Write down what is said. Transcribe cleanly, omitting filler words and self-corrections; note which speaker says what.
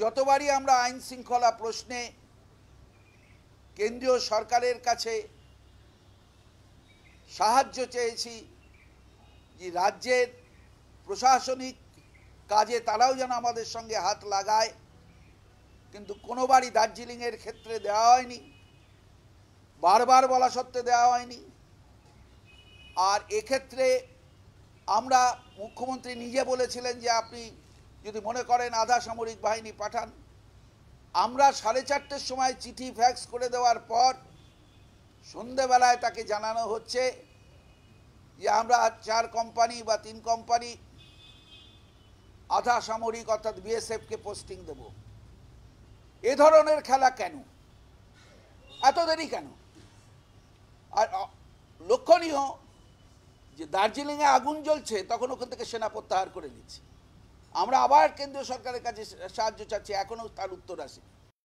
Speaker 1: যতবারই আমরা আইন শৃঙ্খলা প্রশ্নে কেন্দ্রীয় সরকারের কাছে সাহায্য চেয়েছি যে রাজ্যের প্রশাসনিক কাজে তারাও যেন আমাদের সঙ্গে হাত লাগায়, কিন্তু কোনোবারই দার্জিলিংয়ের ক্ষেত্রে দেওয়া হয়নি, বারবার বলা সত্ত্বে দেওয়া হয়নি। আর এক্ষেত্রে আমরা মুখ্যমন্ত্রী নিজে বলেছিলেন যে আপনি যদি মনে করেন আধা সামরিক বাহিনী পাঠান। আমরা 4:30-র সময় চিঠি ফ্যাক্স করে দেওয়ার পর সন্ধেবেলায় তাকে জানানো হচ্ছে যে আমরা 4 কোম্পানি বা 3 কোম্পানি আধা সামরিক অর্থাৎ বিএসএফকে পোস্টিং দেব। এ ধরনের খেলা কেন, এত দেরি কেন? আর লক্ষণীয় যে দার্জিলিংয়ে আগুন জ্বলছে তখন ওখান থেকে সেনা প্রত্যাহার করে নিচ্ছে। আমরা আবার কেন্দ্রীয় সরকারের কাছে সাহায্য চাচ্ছি, এখনও তার উত্তর আসে।